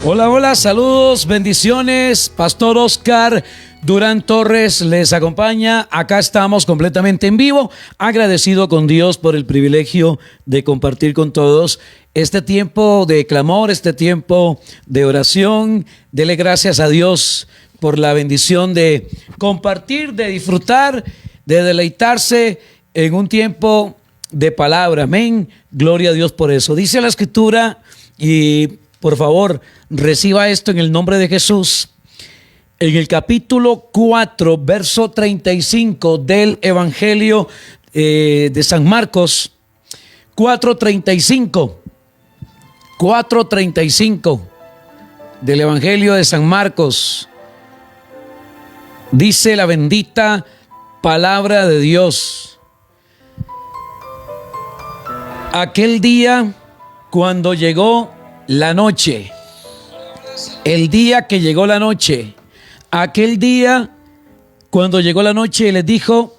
Hola, hola, saludos, bendiciones. Pastor Oscar Durán Torres les acompaña. Acá estamos completamente en vivo, agradecido con Dios por el privilegio de compartir con todos este tiempo de clamor, este tiempo de oración. Dele gracias a Dios por la bendición de compartir, de disfrutar, de deleitarse en un tiempo de palabra. Amén. Gloria a Dios por eso. Dice la Escritura, y por favor, reciba esto en el nombre de Jesús. En el capítulo 4, verso 35 del Evangelio de San Marcos, 4:35 del Evangelio de San Marcos, dice la bendita palabra de Dios. Aquel día cuando llegó la noche, el día que llegó la noche, aquel día cuando llegó la noche, les dijo: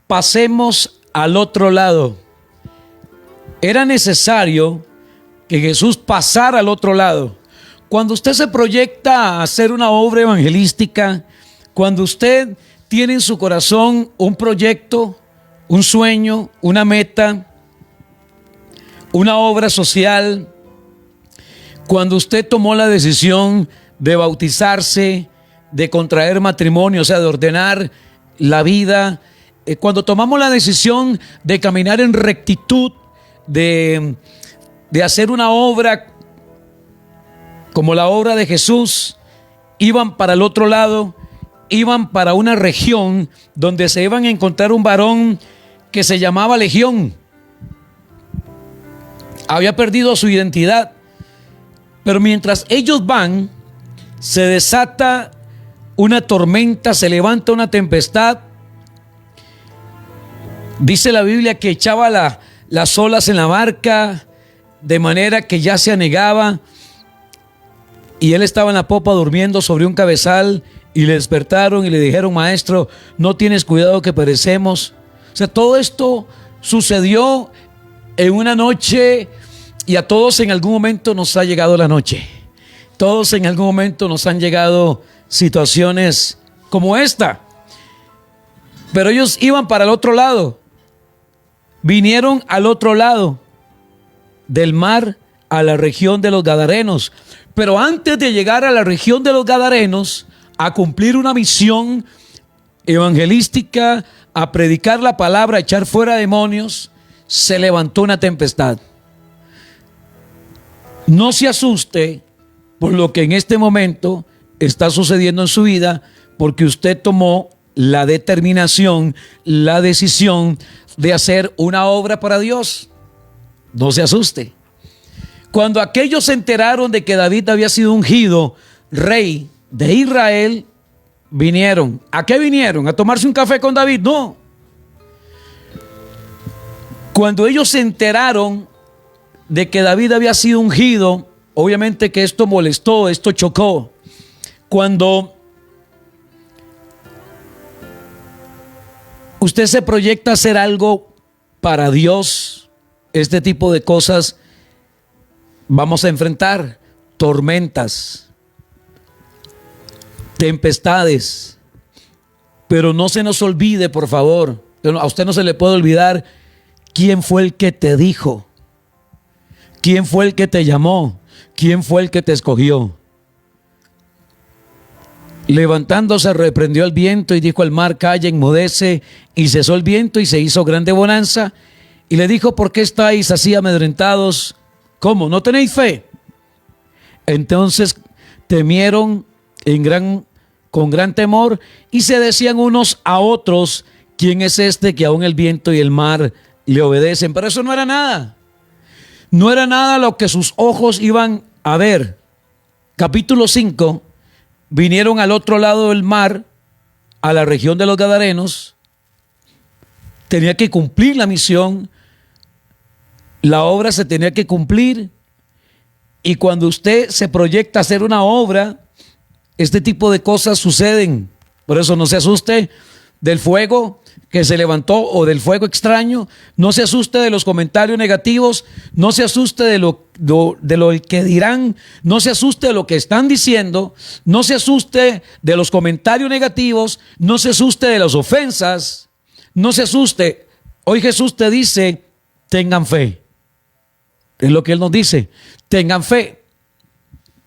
pasemos al otro lado. Era necesario que Jesús pasara al otro lado. Cuando usted se proyecta a hacer una obra evangelística, cuando usted tiene en su corazón un proyecto, un sueño, una meta, una obra social, cuando usted tomó la decisión de bautizarse, de contraer matrimonio, o sea, de ordenar la vida, cuando tomamos la decisión de caminar en rectitud, de hacer una obra como la obra de Jesús, iban para el otro lado, iban para una región donde se iban a encontrar un varón que se llamaba Legión. Había perdido su identidad, pero mientras ellos van, se desata una tormenta, se levanta una tempestad. Dice la Biblia que echaba las olas en la barca, de manera que ya se anegaba, y él estaba en la popa durmiendo sobre un cabezal, y le despertaron y le dijeron: maestro, no tienes cuidado que perecemos. O sea, todo esto sucedió en una noche, y a todos en algún momento nos ha llegado la noche. Todos en algún momento nos han llegado situaciones como esta. Pero ellos iban para el otro lado. Vinieron al otro lado del mar, a la región de los Gadarenos. Pero antes de llegar a la región de los Gadarenos, a cumplir una misión evangelística, a predicar la palabra, a echar fuera demonios, se levantó una tempestad. No se asuste por lo que en este momento está sucediendo en su vida, porque usted tomó la determinación, la decisión de hacer una obra para Dios. No se asuste. Cuando aquellos se enteraron de que David había sido ungido rey de Israel, vinieron. ¿A qué vinieron? ¿A tomarse un café con David? No. Cuando ellos se enteraron de que David había sido ungido, obviamente que esto molestó, esto chocó. Cuando usted se proyecta a hacer algo para Dios, este tipo de cosas vamos a enfrentar: tormentas, tempestades. Pero no se nos olvide, por favor, a usted no se le puede olvidar quién fue el que te dijo, quién fue el que te llamó, quién fue el que te escogió. Levantándose, reprendió al viento y dijo al mar: calla, enmudece. Y cesó el viento y se hizo grande bonanza. Y le dijo: ¿por qué estáis así amedrentados? ¿Cómo? ¿No tenéis fe? Entonces temieron con gran temor, y se decían unos a otros: ¿quién es este que aún el viento y el mar le obedecen? Pero eso no era nada. No era nada lo que sus ojos iban a ver. Capítulo 5. Vinieron al otro lado del mar, a la región de los Gadarenos. Tenía que cumplir la misión. La obra se tenía que cumplir. Y cuando usted se proyecta a hacer una obra, este tipo de cosas suceden. Por eso no se asuste del fuego que se levantó o del fuego extraño. No se asuste de los comentarios negativos. No se asuste de de lo que dirán, no se asuste de lo que están diciendo, no se asuste de los comentarios negativos, no se asuste de las ofensas, no se asuste. Hoy Jesús te dice, tengan fe. Es lo que Él nos dice, tengan fe.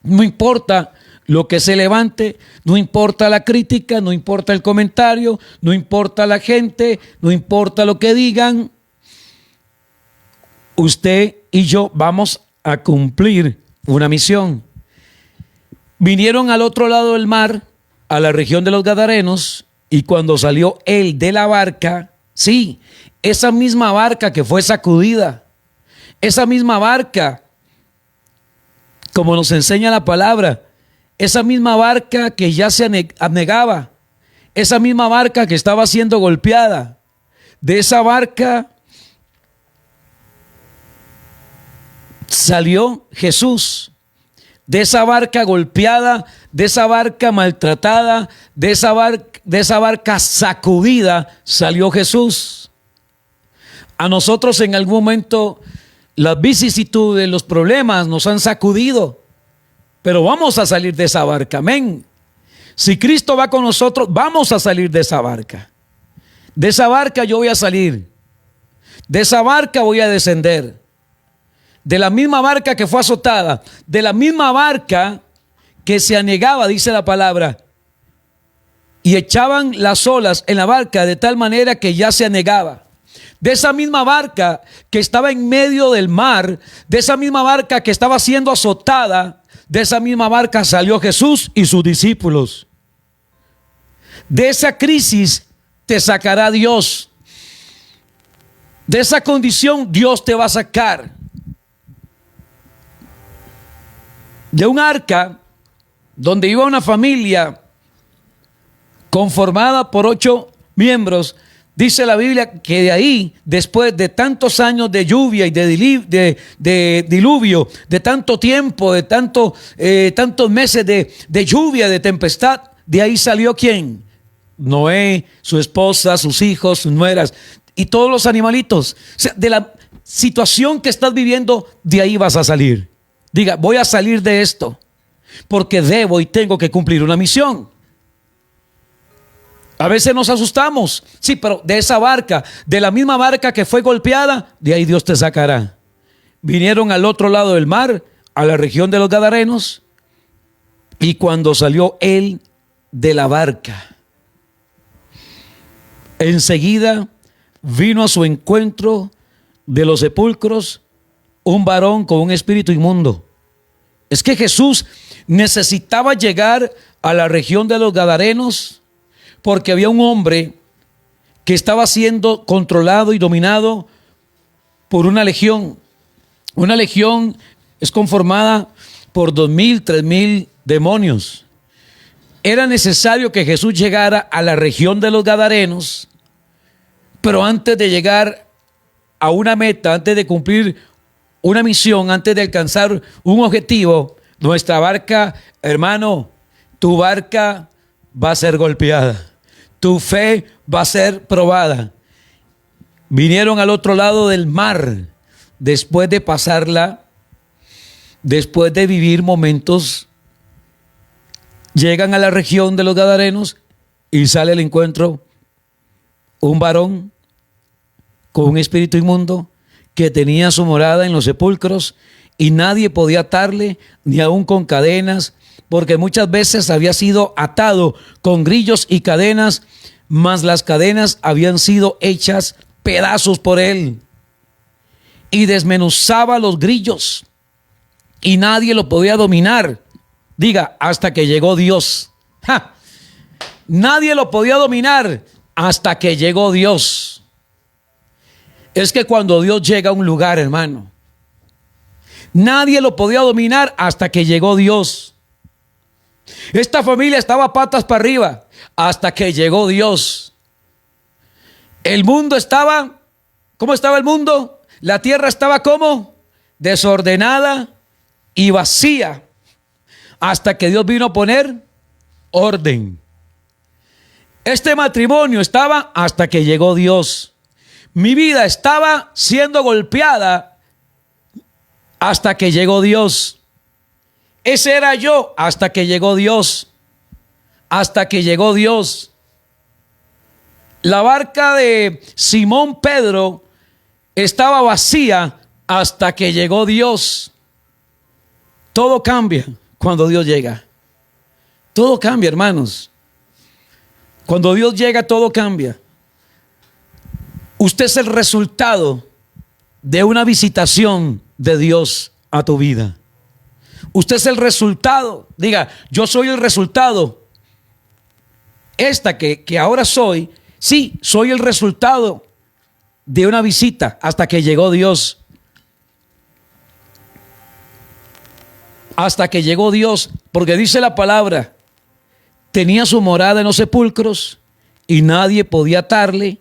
No importa lo que se levante, no importa la crítica, no importa el comentario, no importa la gente, no importa lo que digan. Usted y yo vamos a cumplir una misión. Vinieron al otro lado del mar, a la región de los Gadarenos, y cuando salió él de la barca, sí, esa misma barca que fue sacudida, esa misma barca, como nos enseña la palabra, esa misma barca que ya se anegaba, esa misma barca que estaba siendo golpeada, de esa barca salió Jesús, de esa barca golpeada, de esa barca maltratada, de esa barca sacudida, salió Jesús. A nosotros en algún momento las vicisitudes, los problemas nos han sacudido, pero vamos a salir de esa barca, amén. Si Cristo va con nosotros, vamos a salir de esa barca. De esa barca yo voy a salir, de esa barca voy a descender. De la misma barca que fue azotada, de la misma barca que se anegaba, dice la palabra, y echaban las olas en la barca de tal manera que ya se anegaba. De esa misma barca que estaba en medio del mar, de esa misma barca que estaba siendo azotada, de esa misma barca salió Jesús y sus discípulos. De esa crisis te sacará Dios. De esa condición Dios te va a sacar. De un arca donde iba una familia conformada por 8 miembros, dice la Biblia que de ahí, después de tantos años de lluvia y de diluvio, de tanto tiempo, de tantos meses de lluvia, de tempestad, de ahí salió ¿quién? Noé, su esposa, sus hijos, sus nueras y todos los animalitos. O sea, de la situación que estás viviendo, de ahí vas a salir. Diga, voy a salir de esto porque debo y tengo que cumplir una misión. A veces nos asustamos, sí, pero de esa barca, de la misma barca que fue golpeada, de ahí Dios te sacará. Vinieron al otro lado del mar, a la región de los Gadarenos, y cuando salió él de la barca, enseguida vino a su encuentro de los sepulcros un varón con un espíritu inmundo. Es que Jesús necesitaba llegar a la región de los Gadarenos porque había un hombre que estaba siendo controlado y dominado por una legión. Una legión es conformada por 2,000, 3,000 demonios. Era necesario que Jesús llegara a la región de los Gadarenos, pero antes de llegar a una meta, antes de cumplir una misión, antes de alcanzar un objetivo, nuestra barca, hermano, tu barca va a ser golpeada. Tu fe va a ser probada. Vinieron al otro lado del mar, después de pasarla, después de vivir momentos, llegan a la región de los Gadarenos y sale al encuentro un varón con un espíritu inmundo que tenía su morada en los sepulcros y nadie podía atarle, ni aún con cadenas, porque muchas veces había sido atado con grillos y cadenas, mas las cadenas habían sido hechas pedazos por él. Y desmenuzaba los grillos y nadie lo podía dominar. Diga, hasta que llegó Dios. ¡Ja! Nadie lo podía dominar hasta que llegó Dios. Es que cuando Dios llega a un lugar, hermano, nadie lo podía dominar hasta que llegó Dios. Esta familia estaba patas para arriba hasta que llegó Dios. El mundo estaba, ¿cómo estaba el mundo? La tierra estaba ¿cómo? Desordenada y vacía hasta que Dios vino a poner orden. Este matrimonio estaba hasta que llegó Dios. Mi vida estaba siendo golpeada hasta que llegó Dios. Ese era yo hasta que llegó Dios. Hasta que llegó Dios. La barca de Simón Pedro estaba vacía hasta que llegó Dios. Todo cambia cuando Dios llega. Todo cambia, hermanos. Cuando Dios llega, todo cambia. Usted es el resultado de una visitación de Dios a tu vida. Usted es el resultado. Diga, yo soy el resultado. Esta que ahora soy, sí, soy el resultado de una visita hasta que llegó Dios. Hasta que llegó Dios, porque dice la palabra, tenía su morada en los sepulcros y nadie podía atarle,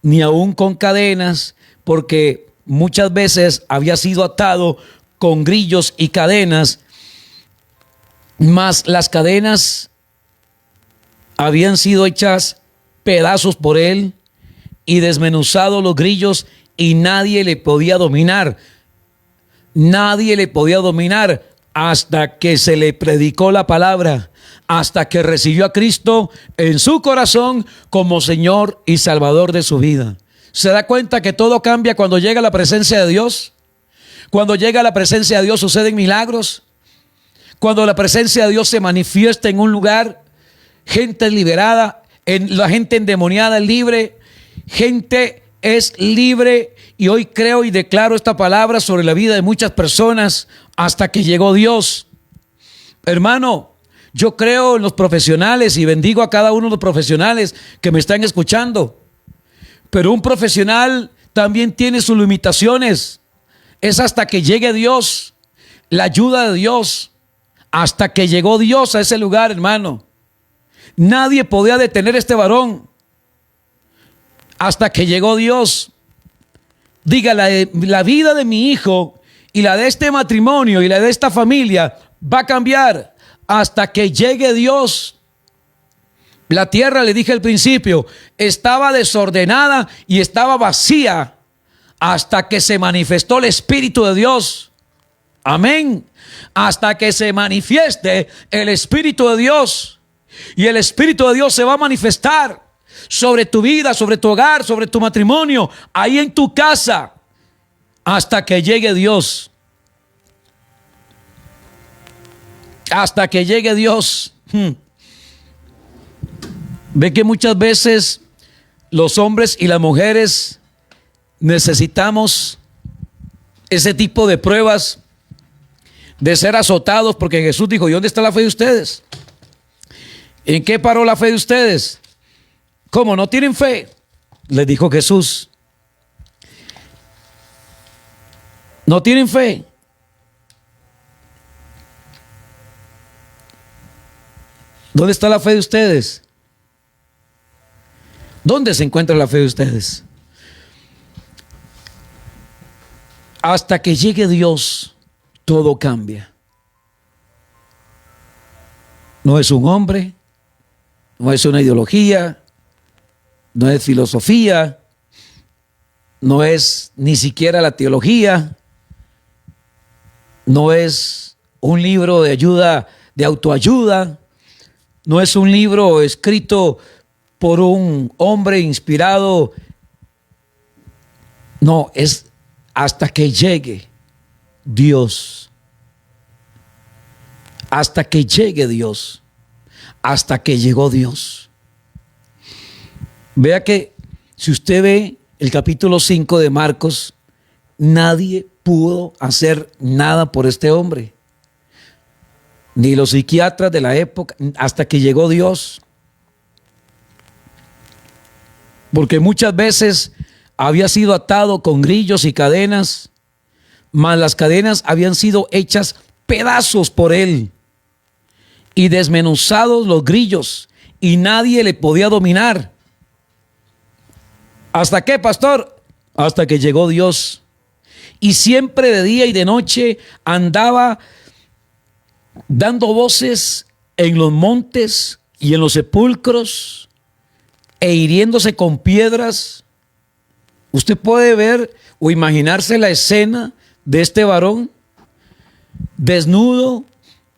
ni aun con cadenas, porque muchas veces había sido atado con grillos y cadenas, mas las cadenas habían sido hechas pedazos por él y desmenuzados los grillos y nadie le podía dominar. Nadie le podía dominar hasta que se le predicó la palabra, hasta que recibió a Cristo en su corazón como Señor y Salvador de su vida. ¿Se da cuenta que todo cambia cuando llega la presencia de Dios? Cuando llega la presencia de Dios suceden milagros. Cuando la presencia de Dios se manifiesta en un lugar, gente liberada, la gente endemoniada es libre, gente es libre. Y hoy creo y declaro esta palabra sobre la vida de muchas personas hasta que llegó Dios. Hermano, yo creo en los profesionales y bendigo a cada uno de los profesionales que me están escuchando. Pero un profesional también tiene sus limitaciones. Es hasta que llegue Dios, la ayuda de Dios. Hasta que llegó Dios a ese lugar, hermano. Nadie podía detener a este varón. Hasta que llegó Dios. Diga, la vida de mi hijo y la de este matrimonio y la de esta familia va a cambiar hasta que llegue Dios. La tierra, le dije al principio, estaba desordenada y estaba vacía hasta que se manifestó el Espíritu de Dios. Amén. Hasta que se manifieste el Espíritu de Dios. Y el Espíritu de Dios se va a manifestar sobre tu vida, sobre tu hogar, sobre tu matrimonio, ahí en tu casa, hasta que llegue Dios. Hasta que llegue Dios. Ve que muchas veces los hombres y las mujeres necesitamos ese tipo de pruebas, de ser azotados, porque Jesús dijo, ¿y dónde está la fe de ustedes? ¿En qué paró la fe de ustedes? ¿Cómo no tienen fe? Les dijo Jesús. ¿No tienen fe? ¿Dónde está la fe de ustedes? ¿Dónde se encuentra la fe de ustedes? Hasta que llegue Dios, todo cambia. No es un hombre, no es una ideología, no es filosofía, no es ni siquiera la teología, no es un libro de ayuda, de autoayuda, no es un libro escrito por un hombre inspirado. No, es hasta que llegue Dios. Hasta que llegue Dios. Hasta que llegó Dios. Vea que si usted ve el capítulo 5 de Marcos, nadie pudo hacer nada por este hombre. Ni los psiquiatras de la época, hasta que llegó Dios. Porque muchas veces había sido atado con grillos y cadenas, mas las cadenas habían sido hechas pedazos por él y desmenuzados los grillos y nadie le podía dominar. ¿Hasta qué, pastor? Hasta que llegó Dios. Y siempre de día y de noche andaba dando voces en los montes y en los sepulcros e hiriéndose con piedras. Usted puede ver o imaginarse la escena de este varón desnudo,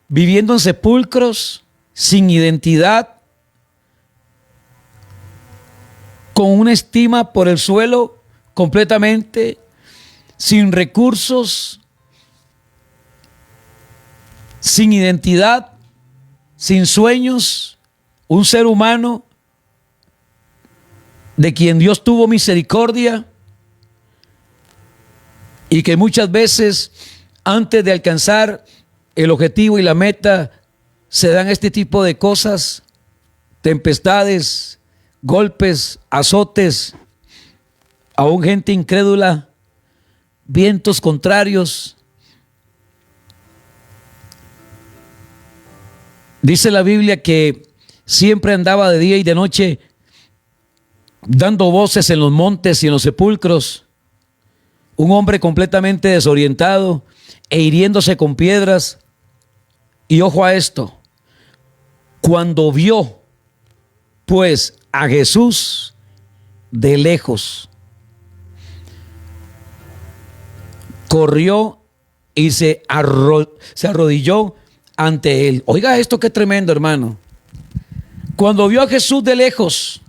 viviendo en sepulcros, sin identidad, con una estima por el suelo completamente, sin recursos, sin identidad, sin sueños, un ser humano de quien Dios tuvo misericordia y que muchas veces antes de alcanzar el objetivo y la meta se dan este tipo de cosas, tempestades, golpes, azotes, aún gente incrédula, vientos contrarios. Dice la Biblia que siempre andaba de día y de noche dando voces en los montes y en los sepulcros. Un hombre completamente desorientado e hiriéndose con piedras. Y ojo a esto, cuando vio pues a Jesús de lejos, corrió y se arrodilló ante él. Oiga esto, qué tremendo, hermano. Cuando vio a Jesús de lejos,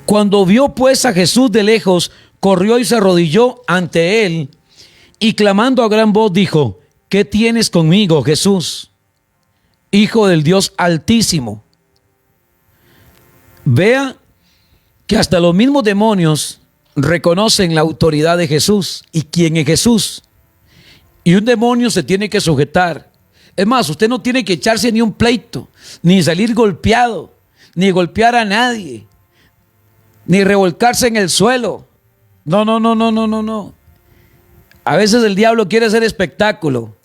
cuando vio pues a Jesús de lejos, corrió y se arrodilló ante él y clamando a gran voz dijo: ¿qué tienes conmigo, Jesús, Hijo del Dios Altísimo? Vea que hasta los mismos demonios reconocen la autoridad de Jesús y quién es Jesús. Y un demonio se tiene que sujetar. Es más, usted no tiene que echarse ni un pleito, ni salir golpeado, ni golpear a nadie, ni revolcarse en el suelo. No, no, no, no, no, no, no. A veces el diablo quiere hacer espectáculo.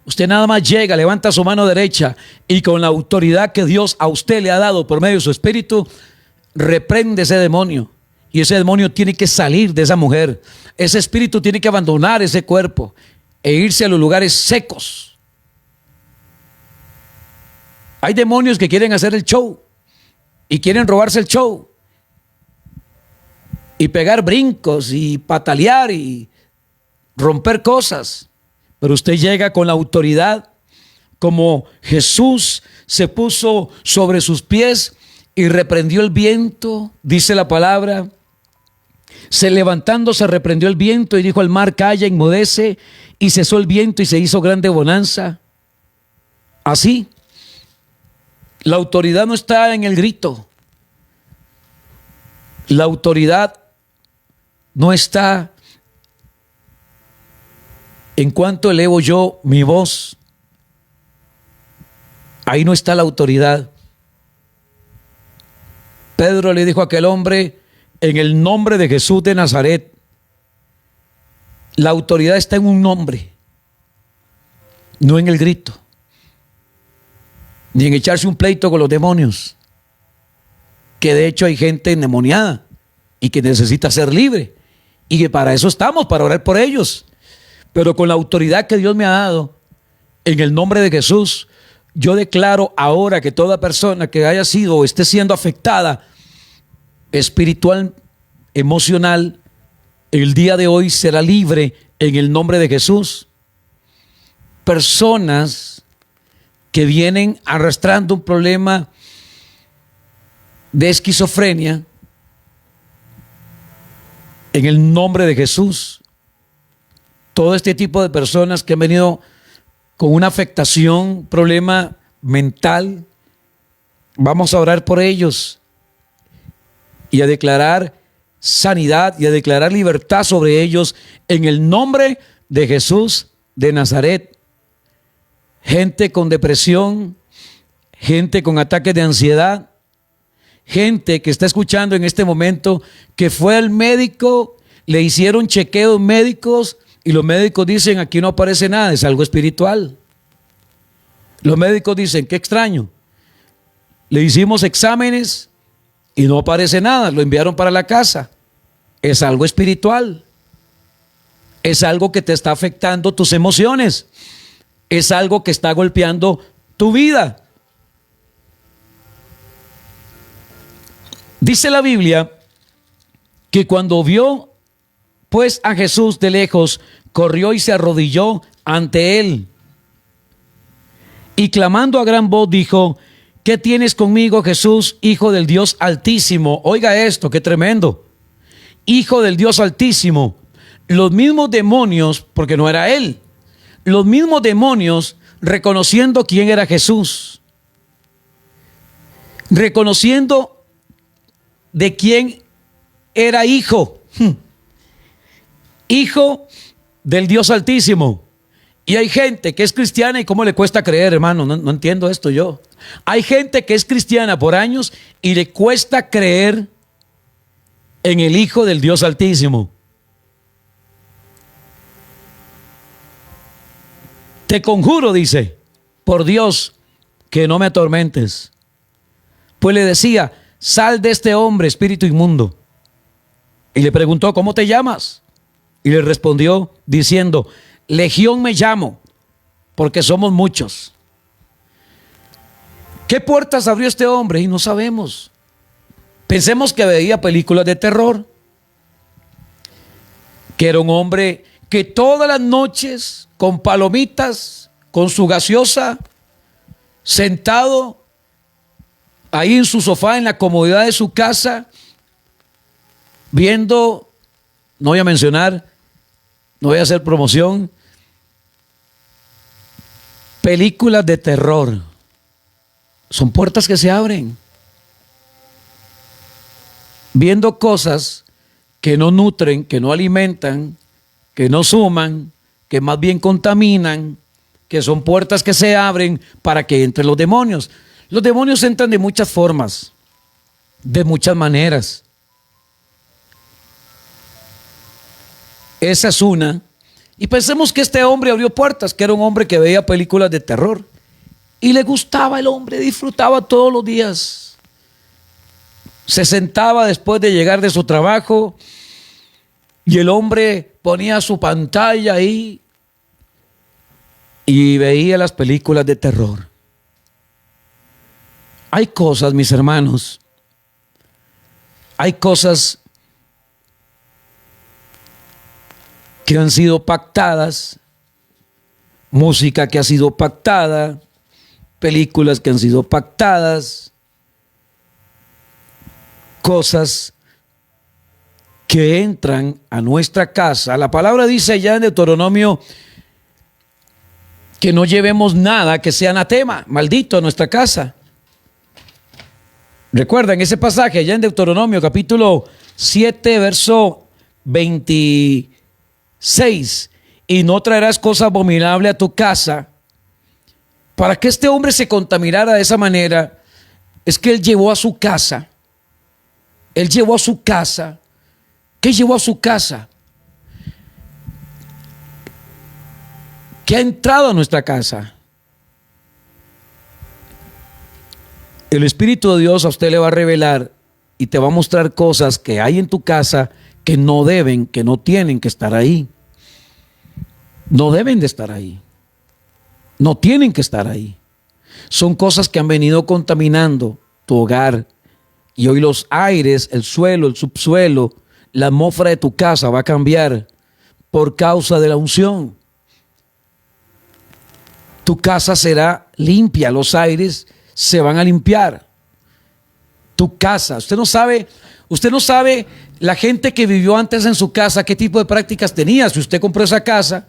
Usted nada más llega, levanta su mano derecha y con la autoridad que Dios a usted le ha dado por medio de su espíritu, reprende ese demonio. Y ese demonio tiene que salir de esa mujer. Ese espíritu tiene que abandonar ese cuerpo e irse a los lugares secos. Hay demonios que quieren hacer el show y quieren robarse el show y pegar brincos y patalear y romper cosas. Pero usted llega con la autoridad, como Jesús se puso sobre sus pies y reprendió el viento, dice la palabra. Se levantando se reprendió el viento y dijo al mar: calla, enmudece, y cesó el viento y se hizo grande bonanza. Así, la autoridad no está en el grito. La autoridad no está en cuanto elevo yo mi voz. Ahí no está la autoridad. Pedro le dijo a aquel hombre: en el nombre de Jesús de Nazaret. La autoridad está en un nombre, no en el grito, ni en echarse un pleito con los demonios, que de hecho hay gente endemoniada y que necesita ser libre, y que para eso estamos, para orar por ellos. Pero con la autoridad que Dios me ha dado, en el nombre de Jesús, yo declaro ahora que toda persona que haya sido o esté siendo afectada espiritual, emocional, el día de hoy será libre en el nombre de Jesús. Personas que vienen arrastrando un problema de esquizofrenia, en el nombre de Jesús. Todo este tipo de personas que han venido con una afectación, problema mental, vamos a orar por ellos y a declarar sanidad y a declarar libertad sobre ellos en el nombre de Jesús de Nazaret. Gente con depresión, gente con ataques de ansiedad, gente que está escuchando en este momento que fue al médico, le hicieron chequeos médicos y los médicos dicen: aquí no aparece nada, es algo espiritual. Los médicos dicen: qué extraño, le hicimos exámenes y no aparece nada, lo enviaron para la casa. Es algo espiritual, es algo que te está afectando tus emociones, es algo que está golpeando tu vida. Dice la Biblia que cuando vio pues a Jesús de lejos, corrió y se arrodilló ante él. Y clamando a gran voz dijo: ¿qué tienes conmigo, Jesús, Hijo del Dios Altísimo? Oiga esto, qué tremendo. Hijo del Dios Altísimo. Los mismos demonios, porque no era él, los mismos demonios reconociendo quién era Jesús, reconociendo de quién era hijo, hijo del Dios Altísimo. Y hay gente que es cristiana y cómo le cuesta creer, hermano, no entiendo esto yo. Hay gente que es cristiana por años y le cuesta creer en el Hijo del Dios Altísimo. Te conjuro, dice, por Dios, que no me atormentes. Pues le decía: sal de este hombre, espíritu inmundo. Y le preguntó: ¿cómo te llamas? Y le respondió diciendo: Legión me llamo, porque somos muchos. ¿Qué puertas abrió este hombre? Y no sabemos. Pensemos que veía películas de terror, que era un hombre que todas las noches, con palomitas, con su gaseosa, sentado ahí en su sofá, en la comodidad de su casa, viendo, no voy a mencionar, no voy a hacer promoción, películas de terror. Son puertas que se abren. Viendo cosas que no nutren, que no alimentan, que no suman, que más bien contaminan, que son puertas que se abren para que entren los demonios. Los demonios entran de muchas formas, de muchas maneras. Esa es una. Y pensemos que este hombre abrió puertas, que era un hombre que veía películas de terror. Y le gustaba el hombre, disfrutaba todos los días. Se sentaba después de llegar de su trabajo y el hombre ponía su pantalla ahí y veía las películas de terror. Hay cosas, mis hermanos, hay cosas que han sido pactadas, música que ha sido pactada, películas que han sido pactadas, cosas que entran a nuestra casa. La palabra dice ya en Deuteronomio que no llevemos nada que sea anatema, maldito, a nuestra casa. Recuerdan ese pasaje allá en Deuteronomio capítulo 7, verso 26. Y no traerás cosa abominable a tu casa. Para que este hombre se contaminara de esa manera, es que él llevó a su casa. Él llevó a su casa. ¿Qué llevó a su casa? ¿Qué ha entrado a nuestra casa? El Espíritu de Dios a usted le va a revelar y te va a mostrar cosas que hay en tu casa que no deben, que no tienen que estar ahí. No deben de estar ahí. No tienen que estar ahí. Son cosas que han venido contaminando tu hogar. Y hoy los aires, el suelo, el subsuelo, la atmósfera de tu casa va a cambiar por causa de la unción. Tu casa será limpia, los aires se van a limpiar. Tu casa, usted no sabe la gente que vivió antes en su casa, qué tipo de prácticas tenía. Si usted compró esa casa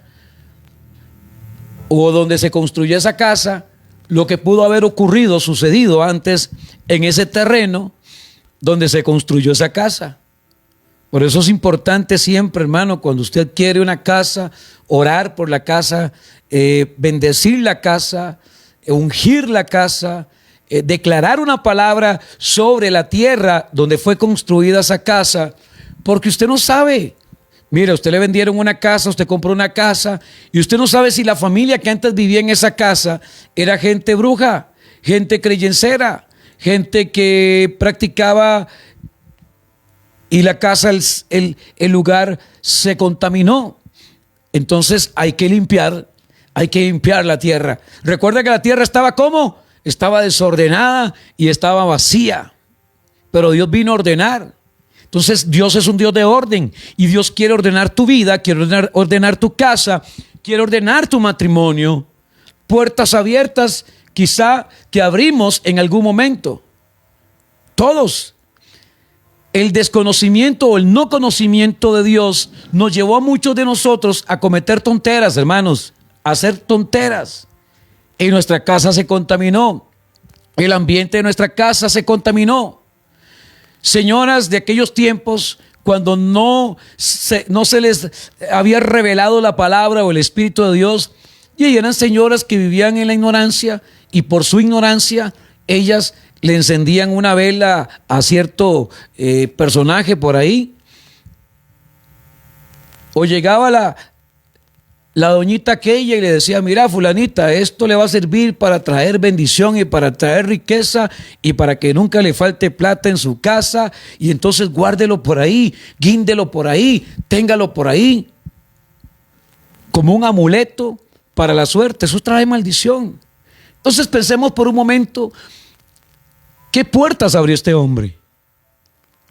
o donde se construyó esa casa, lo que pudo haber ocurrido, sucedido antes en ese terreno donde se construyó esa casa. Por eso es importante siempre, hermano, cuando usted quiere una casa, orar por la casa, bendecir la casa, ungir la casa, declarar una palabra sobre la tierra donde fue construida esa casa, porque usted no sabe. Mira, a usted le vendieron una casa, usted compró una casa y usted no sabe si la familia que antes vivía en esa casa era gente bruja, gente creyencera, gente que practicaba y la casa, el lugar se contaminó. Entonces hay que limpiar la tierra. Recuerda que la tierra estaba ¿cómo? Estaba desordenada y estaba vacía, pero Dios vino a ordenar. Entonces Dios es un Dios de orden y Dios quiere ordenar tu vida, quiere ordenar tu casa, quiere ordenar tu matrimonio. Puertas abiertas quizá que abrimos en algún momento. Todos. El desconocimiento o el no conocimiento de Dios nos llevó a muchos de nosotros a cometer tonteras, hermanos, a hacer tonteras. Y nuestra casa se contaminó. El ambiente de nuestra casa se contaminó. Señoras de aquellos tiempos, cuando no se les había revelado la palabra o el Espíritu de Dios, y eran señoras que vivían en la ignorancia, y por su ignorancia, ellas le encendían una vela a cierto personaje por ahí, o llegaba la doñita aquella y le decía: mira, fulanita, esto le va a servir para traer bendición y para traer riqueza y para que nunca le falte plata en su casa, y entonces guárdelo por ahí, guíndelo por ahí, téngalo por ahí, como un amuleto para la suerte. Eso trae maldición. Entonces pensemos por un momento, ¿qué puertas abrió este hombre?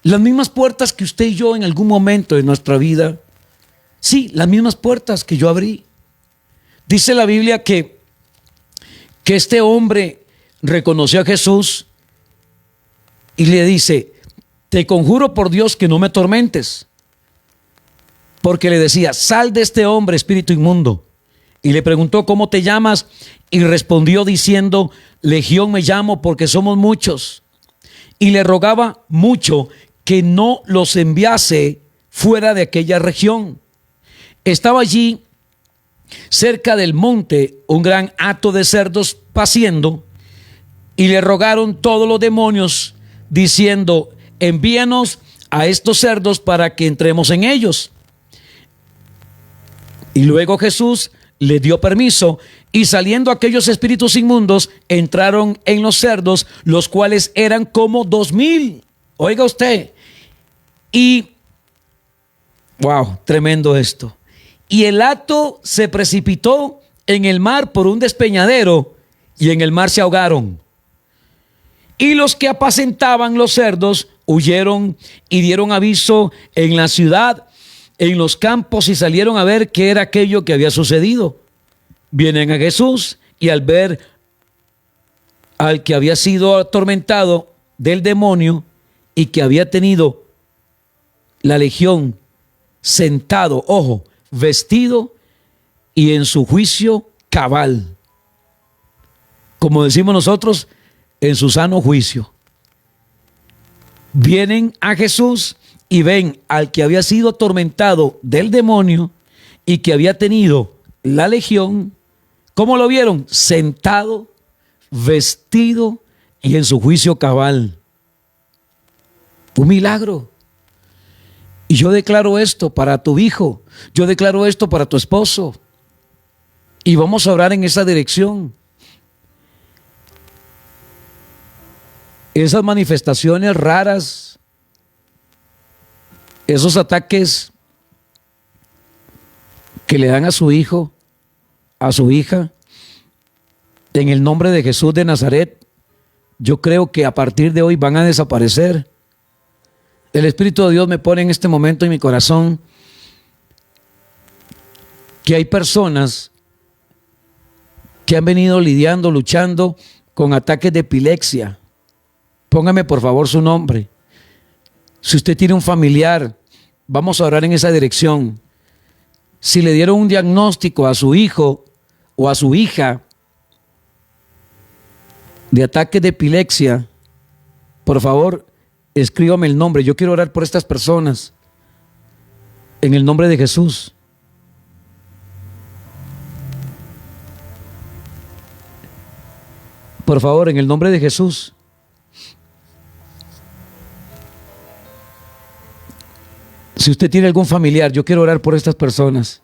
Las mismas puertas que usted y yo en algún momento de nuestra vida. Sí, las mismas puertas que yo abrí. Dice la Biblia que este hombre reconoció a Jesús y le dice: te conjuro por Dios que no me atormentes. Porque le decía: sal de este hombre, espíritu inmundo. Y le preguntó: ¿cómo te llamas? Y respondió diciendo: Legión me llamo, porque somos muchos. Y le rogaba mucho que no los enviase fuera de aquella región. Estaba allí, cerca del monte, un gran hato de cerdos paciendo, y le rogaron todos los demonios, diciendo: envíanos a estos cerdos para que entremos en ellos. Y luego Jesús le dio permiso, y saliendo aquellos espíritus inmundos, entraron en los cerdos, los cuales eran como 2000. Oiga usted. Y, wow, tremendo esto. Y el hato se precipitó en el mar por un despeñadero, y en el mar se ahogaron. Y los que apacentaban los cerdos huyeron y dieron aviso en la ciudad, en los campos, y salieron a ver qué era aquello que había sucedido. Vienen a Jesús, y al ver al que había sido atormentado del demonio y que había tenido la legión sentado, ojo, vestido y en su juicio cabal, como decimos nosotros, en su sano juicio, vienen a Jesús y ven al que había sido atormentado del demonio y que había tenido la legión. ¿Cómo lo vieron? Sentado, vestido y en su juicio cabal. Un milagro. Y yo declaro esto para tu hijo, yo declaro esto para tu esposo, y vamos a orar en esa dirección. Esas manifestaciones raras, esos ataques que le dan a su hijo, a su hija, en el nombre de Jesús de Nazaret, yo creo que a partir de hoy van a desaparecer. El Espíritu de Dios me pone en este momento en mi corazón que hay personas que han venido lidiando, luchando con ataques de epilepsia. Póngame por favor su nombre. Si usted tiene un familiar, vamos a orar en esa dirección. Si le dieron un diagnóstico a su hijo o a su hija de ataques de epilepsia, por favor, escríbame el nombre. Yo quiero orar por estas personas en el nombre de Jesús. Por favor, en el nombre de Jesús. Si usted tiene algún familiar, yo quiero orar por estas personas.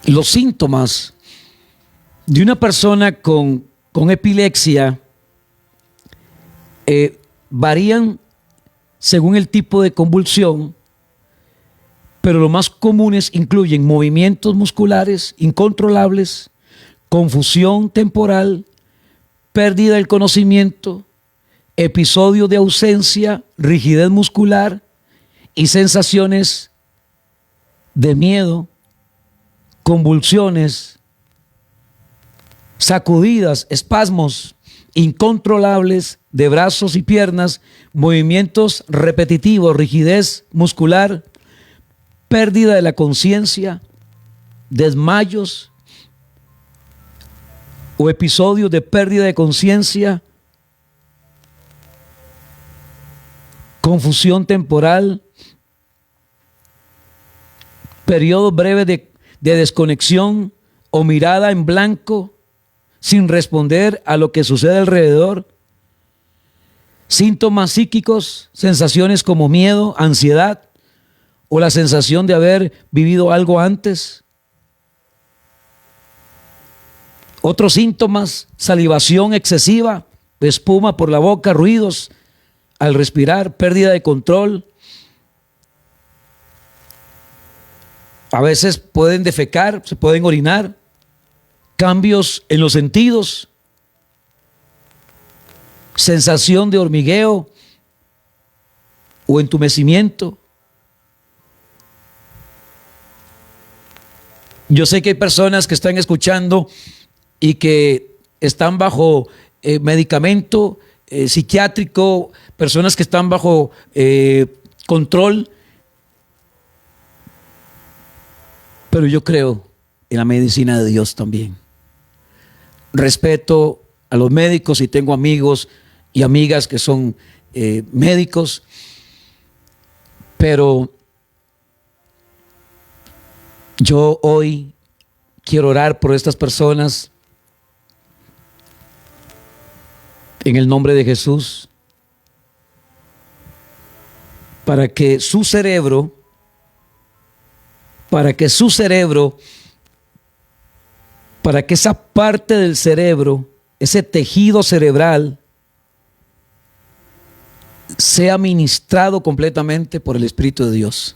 Los síntomas de una persona con epilepsia varían según el tipo de convulsión, pero los más comunes incluyen movimientos musculares incontrolables, confusión temporal, pérdida del conocimiento, episodio de ausencia, rigidez muscular y sensaciones de miedo, convulsiones, sacudidas, espasmos incontrolables de brazos y piernas, movimientos repetitivos, rigidez muscular, pérdida de la conciencia, desmayos o episodios de pérdida de conciencia, confusión temporal, periodos breves de desconexión o mirada en blanco sin responder a lo que sucede alrededor, síntomas psíquicos, sensaciones como miedo, ansiedad o la sensación de haber vivido algo antes. Otros síntomas, salivación excesiva, espuma por la boca, ruidos al respirar, pérdida de control. A veces pueden defecar, se pueden orinar, cambios en los sentidos, sensación de hormigueo o entumecimiento. Yo sé que hay personas que están escuchando y que están bajo medicamento psiquiátrico, personas que están bajo control, pero yo creo en la medicina de Dios también. Respeto a los médicos y tengo amigos y amigas que son médicos, pero yo hoy quiero orar por estas personas en el nombre de Jesús, para que su cerebro, para que esa parte del cerebro, ese tejido cerebral, sea ministrado completamente por el Espíritu de Dios.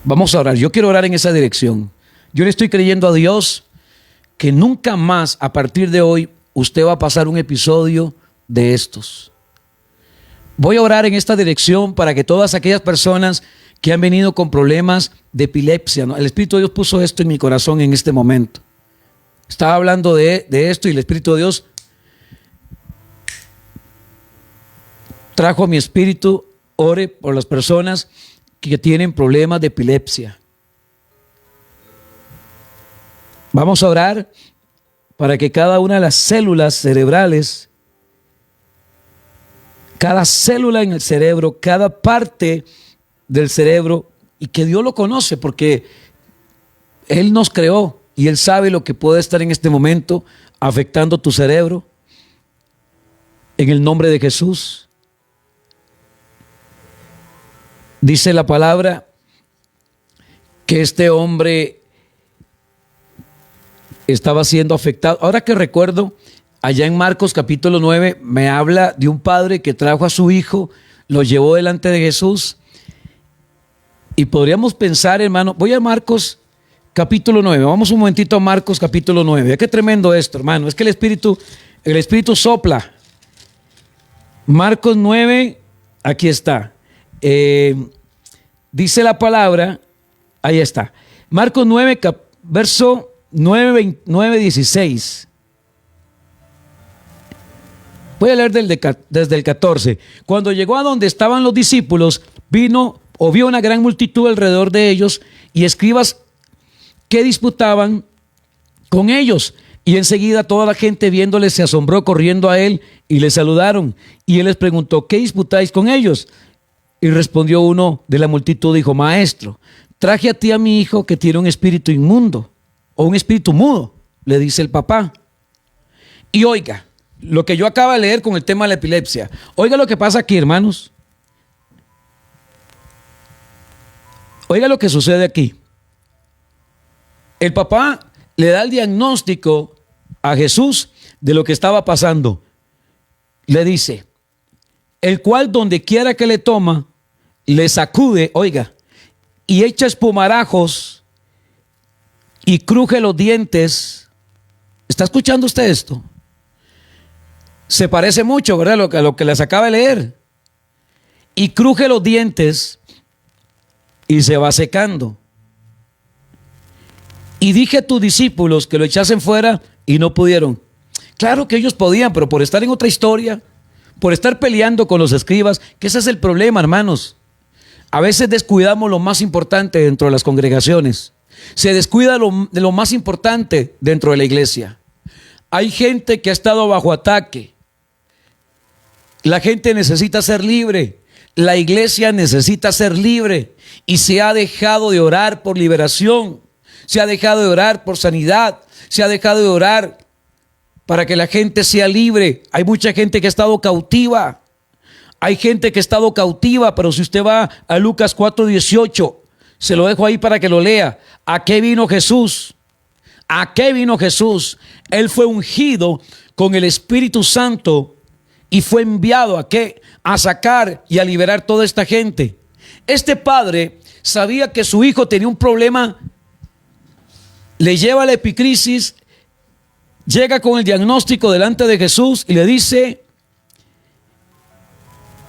Vamos a orar. Yo quiero orar en esa dirección. Yo le estoy creyendo a Dios que nunca más a partir de hoy usted va a pasar un episodio de estos. Voy a orar en esta dirección para que todas aquellas personas que han venido con problemas de epilepsia, ¿no? El Espíritu de Dios puso esto en mi corazón en este momento. Estaba hablando de esto y el Espíritu de Dios trajo a mi espíritu, ore por las personas que tienen problemas de epilepsia. Vamos a orar para que cada una de las células cerebrales, cada célula en el cerebro, cada parte del cerebro, y que Dios lo conoce porque Él nos creó y Él sabe lo que puede estar en este momento afectando tu cerebro. En el nombre de Jesús. Dice la palabra que este hombre estaba siendo afectado. Ahora que recuerdo, allá en Marcos capítulo 9 me habla de un padre que trajo a su hijo, lo llevó delante de Jesús. Y podríamos pensar, hermano, voy a Marcos capítulo 9, vamos un momentito a Marcos capítulo 9. Qué tremendo esto, hermano, es que el Espíritu sopla. Marcos 9, aquí está. Dice la palabra, ahí está. Marcos 9, verso 9, 16. Voy a leer desde el 14. Cuando llegó a donde estaban los discípulos, vio una gran multitud alrededor de ellos y escribas que disputaban con ellos. Y enseguida toda la gente viéndole se asombró, corriendo a él y le saludaron. Y él les preguntó, ¿qué disputáis con ellos? Y respondió uno de la multitud, dijo, maestro, traje a ti a mi hijo que tiene un espíritu inmundo, o un espíritu mudo, le dice el papá. Y oiga, lo que yo acabo de leer con el tema de la epilepsia, oiga lo que pasa aquí, hermanos. Oiga lo que sucede aquí. El papá le da el diagnóstico a Jesús de lo que estaba pasando. Le dice, el cual donde quiera que le toma, le sacude, oiga, y echa espumarajos y cruje los dientes. ¿Está escuchando usted esto? Se parece mucho, ¿verdad? A lo que les acaba de leer. Y cruje los dientes y se va secando. Y dije a tus discípulos que lo echasen fuera y no pudieron. Claro que ellos podían, pero por estar en otra historia, por estar peleando con los escribas, que ese es el problema, hermanos. A veces descuidamos lo más importante dentro de las congregaciones. Se descuida de lo más importante dentro de la iglesia. Hay gente que ha estado bajo ataque. La gente necesita ser libre. La iglesia necesita ser libre. Y se ha dejado de orar por liberación. Se ha dejado de orar por sanidad. Se ha dejado de orar para que la gente sea libre. Hay mucha gente que ha estado cautiva. Hay gente que ha estado cautiva, pero si usted va a Lucas 4:18, se lo dejo ahí para que lo lea. ¿A qué vino Jesús? ¿A qué vino Jesús? Él fue ungido con el Espíritu Santo y fue enviado ¿a qué? A sacar y a liberar toda esta gente. Este padre sabía que su hijo tenía un problema, le lleva la epicrisis, llega con el diagnóstico delante de Jesús y le dice,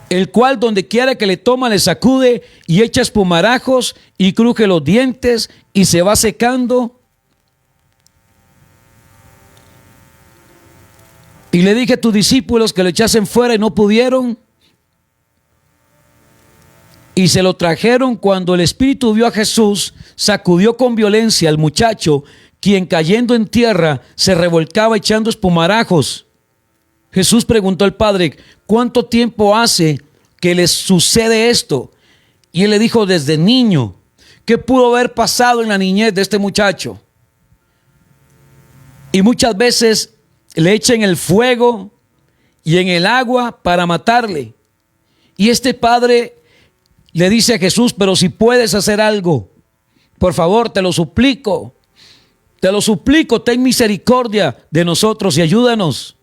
el cual donde quiera que le toma le sacude y echa espumarajos y cruje los dientes y se va secando. Y le dije a tus discípulos que lo echasen fuera y no pudieron. Y se lo trajeron. Cuando el espíritu vio a Jesús, sacudió con violencia al muchacho, quien cayendo en tierra se revolcaba echando espumarajos. Jesús preguntó al padre, ¿cuánto tiempo hace que les sucede esto? Y él le dijo, desde niño. ¿Qué pudo haber pasado en la niñez de este muchacho? Y muchas veces le echan el fuego y en el agua para matarle. Y este padre le dice a Jesús, pero si puedes hacer algo, por favor, te lo suplico, ten misericordia de nosotros y ayúdanos.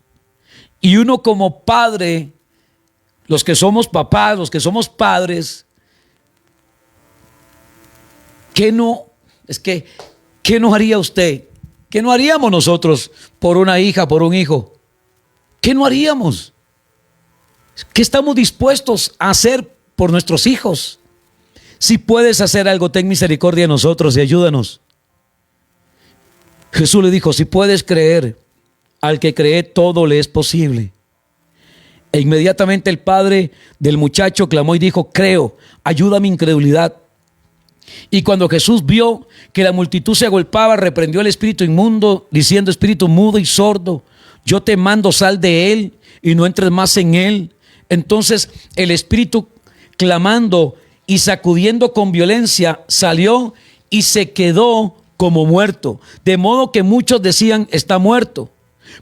Y uno como padre, los que somos papás, los que somos padres, ¿qué nos haría usted? ¿Qué no haríamos nosotros por una hija, por un hijo? ¿Qué no haríamos? ¿Qué estamos dispuestos a hacer por nuestros hijos? Si puedes hacer algo, ten misericordia de nosotros y ayúdanos. Jesús le dijo, si puedes creer, al que cree todo le es posible. E inmediatamente el padre del muchacho clamó y dijo, creo, ayuda a mi incredulidad. Y cuando Jesús vio que la multitud se agolpaba, reprendió al espíritu inmundo, diciendo, espíritu mudo y sordo, yo te mando, sal de él y no entres más en él. Entonces el espíritu, clamando y sacudiendo con violencia, salió y se quedó como muerto. De modo que muchos decían, está muerto.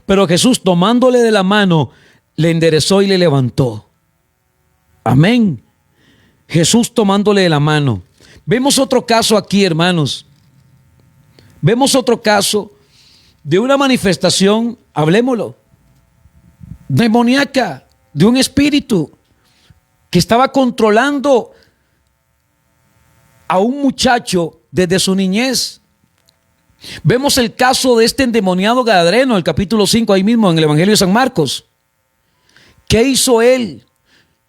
Pero Jesús, tomándole de la mano, le enderezó y le levantó. Amén. Jesús tomándole de la mano. Vemos otro caso aquí, hermanos. Vemos otro caso de una manifestación, hablémoslo, demoníaca, de un espíritu que estaba controlando a un muchacho desde su niñez. Vemos el caso de este endemoniado gadareno, el capítulo 5, ahí mismo en el Evangelio de San Marcos. ¿Qué hizo él?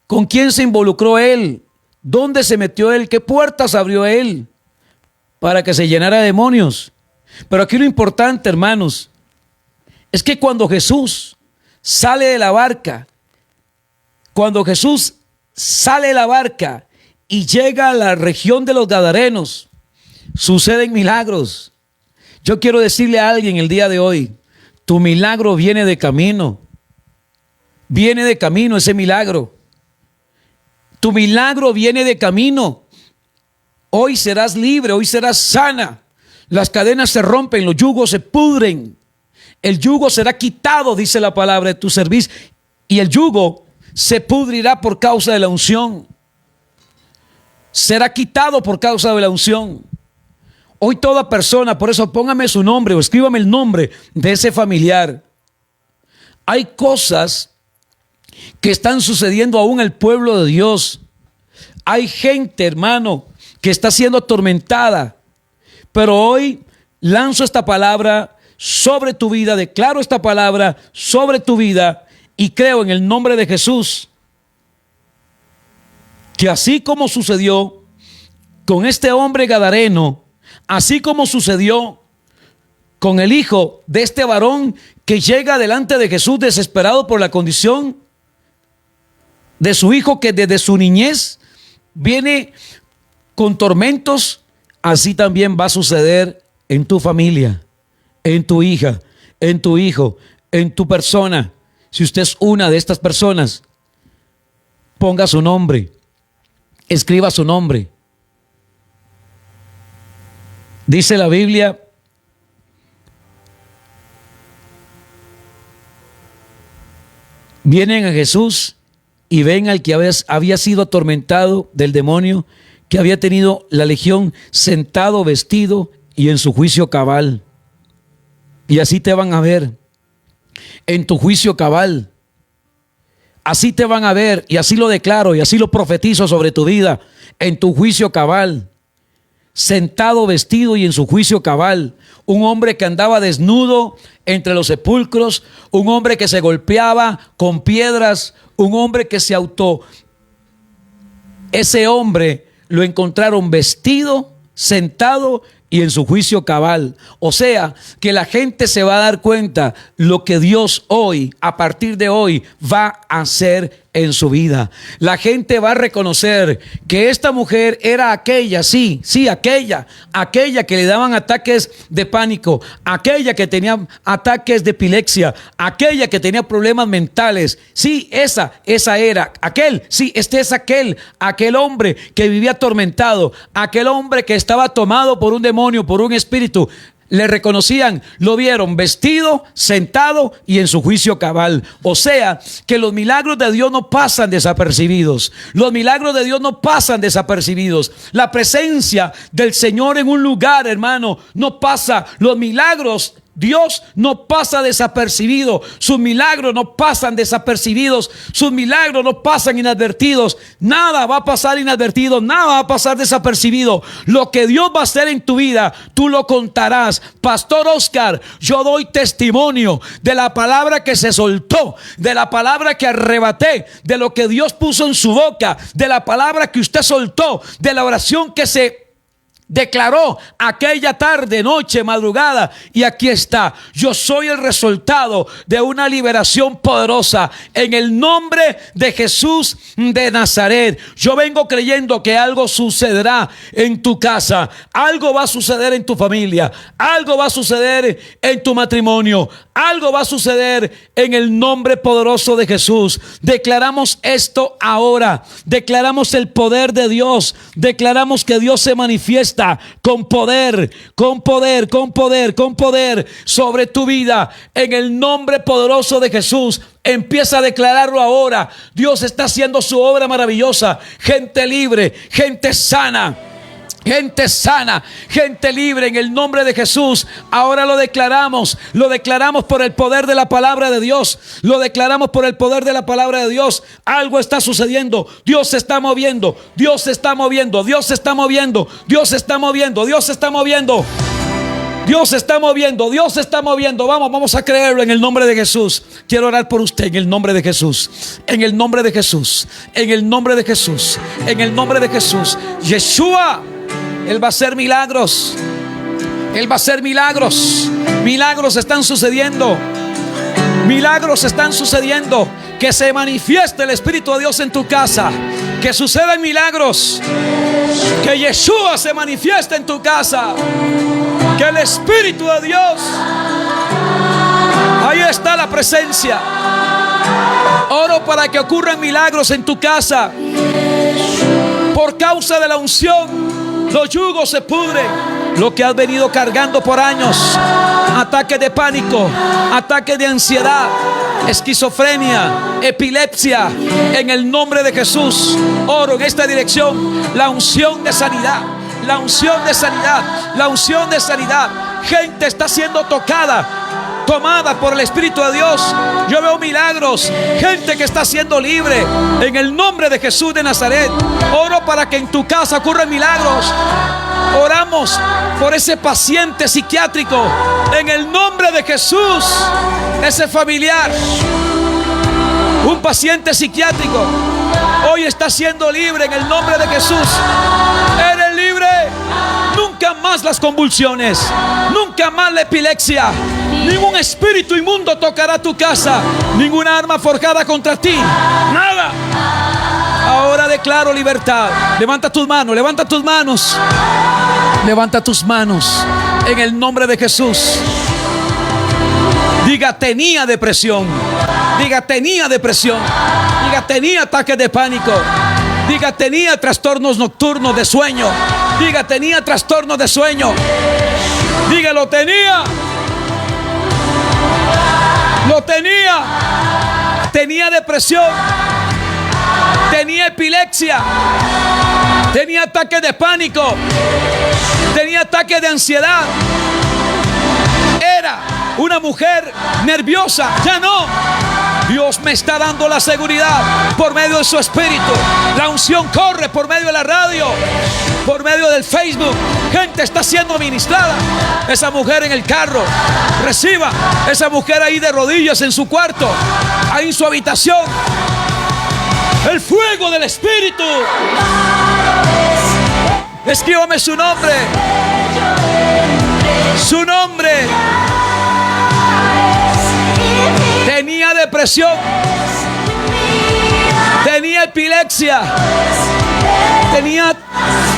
¿Con quién se involucró él? ¿Dónde se metió él? ¿Qué puertas abrió él para que se llenara de demonios? Pero aquí lo importante, hermanos, es que cuando Jesús sale de la barca, y llega a la región de los Gadarenos, suceden milagros. Yo quiero decirle a alguien el día de hoy, tu milagro viene de camino. Viene de camino ese milagro. Tu milagro viene de camino. Hoy serás libre, hoy serás sana. Las cadenas se rompen, los yugos se pudren. El yugo será quitado, dice la palabra, de tu cerviz, y el yugo se pudrirá por causa de la unción. Será quitado por causa de la unción. Hoy toda persona, por eso póngame su nombre o escríbame el nombre de ese familiar. Hay cosas que están sucediendo aún en el pueblo de Dios. Hay gente, hermano, que está siendo atormentada. Pero hoy lanzo esta palabra sobre tu vida, declaro esta palabra sobre tu vida y creo en el nombre de Jesús que así como sucedió con este hombre gadareno, así como sucedió con el hijo de este varón que llega delante de Jesús desesperado por la condición de su hijo que desde su niñez viene con tormentos, así también va a suceder en tu familia, en tu hija, en tu hijo, en tu persona. Si usted es una de estas personas, ponga su nombre, escriba su nombre. Dice la Biblia vienen a Jesús y ven al que había sido atormentado del demonio, que había tenido la legión, sentado, vestido y en su juicio cabal. Y así te van a ver, en tu juicio cabal. Así te van a ver, y así lo declaro y así lo profetizo sobre tu vida, en tu juicio cabal. Sentado, vestido y en su juicio cabal. Un hombre que andaba desnudo entre los sepulcros, un hombre que se golpeaba con piedras, un hombre que ese hombre lo encontraron vestido, sentado y en su juicio cabal. O sea, que la gente se va a dar cuenta lo que Dios hoy, a partir de hoy, va a hacer en su vida. La gente va a reconocer que esta mujer era aquella, aquella que le daban ataques de pánico, aquella que tenía ataques de epilepsia, aquella que tenía problemas mentales. Sí, esa era, este es aquel hombre que vivía atormentado, aquel hombre que estaba tomado por un demonio, por un espíritu. Le reconocían, lo vieron vestido, sentado y en su juicio cabal. O sea, que los milagros de Dios no pasan desapercibidos. Los milagros de Dios no pasan desapercibidos. La presencia del Señor en un lugar, hermano, no pasa. Los milagros, Dios no pasa desapercibido. Sus milagros no pasan desapercibidos. Sus milagros no pasan inadvertidos. Nada va a pasar inadvertido. Nada va a pasar desapercibido. Lo que Dios va a hacer en tu vida, tú lo contarás. Pastor Oscar, yo doy testimonio de la palabra que se soltó, de la palabra que arrebaté, de lo que Dios puso en su boca, de la palabra que usted soltó, de la oración que se declaró aquella tarde, noche, madrugada. Y aquí está. Yo soy el resultado de una liberación poderosa en el nombre de Jesús de Nazaret. Yo vengo creyendo que algo sucederá en tu casa, algo va a suceder en tu familia, algo va a suceder en tu matrimonio, algo va a suceder en el nombre poderoso de Jesús. Declaramos esto ahora. Declaramos el poder de Dios. Declaramos que Dios se manifiesta con poder sobre tu vida. En el nombre poderoso de Jesús. Empieza a declararlo ahora. Dios está haciendo su obra maravillosa. Gente libre, gente sana. Gente sana, gente libre en el nombre de Jesús. Ahora lo declaramos por el poder de la palabra de Dios. Lo declaramos por el poder de la palabra de Dios. Algo está sucediendo. Dios se está moviendo. Dios se está moviendo. Dios se está moviendo. Dios se está moviendo. Dios se está moviendo. Dios se está moviendo, Dios se está moviendo. Vamos a creerlo en el nombre de Jesús. Quiero orar por usted en el nombre de Jesús. En el nombre de Jesús. En el nombre de Jesús. En el nombre de Jesús. Yeshua, Él va a hacer milagros. Él va a hacer milagros. Milagros están sucediendo. Milagros están sucediendo. Que se manifieste el Espíritu de Dios en tu casa. Que sucedan milagros. Que Yeshua se manifieste en tu casa. Que el Espíritu de Dios, ahí está la presencia. Oro para que ocurran milagros en tu casa. Por causa de la unción, los yugos se pudren. Lo que has venido cargando por años, ataques de pánico, ataques de ansiedad, esquizofrenia, epilepsia, en el nombre de Jesús, oro en esta dirección, la unción de sanidad. La unción de sanidad, la unción de sanidad. Gente está siendo tocada, tomada por el Espíritu de Dios. Yo veo milagros, gente que está siendo libre en el nombre de Jesús de Nazaret. Oro para que en tu casa ocurran milagros. Oramos por ese paciente psiquiátrico en el nombre de Jesús. Ese familiar un paciente psiquiátrico, hoy está siendo libre en el nombre de Jesús. Eres libre. Nunca más las convulsiones, nunca más la epilepsia. Ningún espíritu inmundo tocará tu casa, ninguna arma forjada contra ti, nada. Ahora declaro libertad. Levanta tus manos, levanta tus manos. Levanta tus manos en el nombre de Jesús. Diga, tenía depresión. Diga, tenía depresión. Diga, tenía ataques de pánico. Diga, tenía trastornos nocturnos de sueño. Diga, tenía trastornos de sueño. Diga, lo tenía. Lo tenía. Tenía depresión. Tenía epilepsia. Tenía ataques de pánico. Tenía ataques de ansiedad. Era una mujer nerviosa. Ya no. Dios me está dando la seguridad por medio de su espíritu. La unción corre por medio de la radio, por medio del Facebook. Gente está siendo ministrada. Esa mujer en el carro, reciba. Esa mujer ahí de rodillas en su cuarto, ahí en su habitación. El fuego del espíritu. Escríbame su nombre. Su nombre. Tenía depresión. Tenía epilepsia. Tenía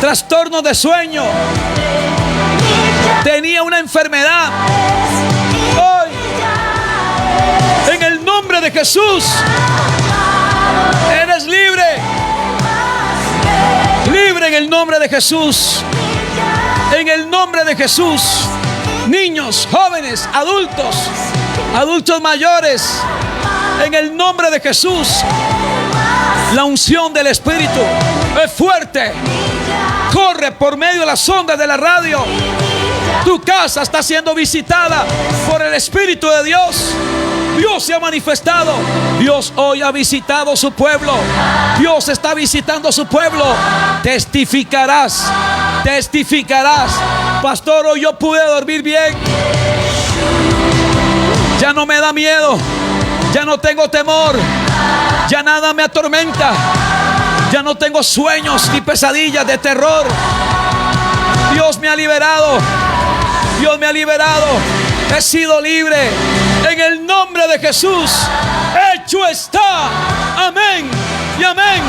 trastorno de sueño. Tenía una enfermedad. Hoy, en el nombre de Jesús, eres libre. Libre en el nombre de Jesús. En el nombre de Jesús. Niños, jóvenes, adultos mayores, en el nombre de Jesús. La unción del Espíritu es fuerte. Corre por medio de las ondas de la radio. Tu casa está siendo visitada por el Espíritu de Dios. Dios se ha manifestado. Dios hoy ha visitado su pueblo. Dios está visitando su pueblo. Testificarás. Testificarás. Pastor, hoy yo pude dormir bien. Ya no me da miedo. Ya no tengo temor. Ya nada me atormenta. Ya no tengo sueños ni pesadillas de terror. Dios me ha liberado. Dios me ha liberado. He sido libre. En el nombre de Jesús. Hecho está. Amén y amén.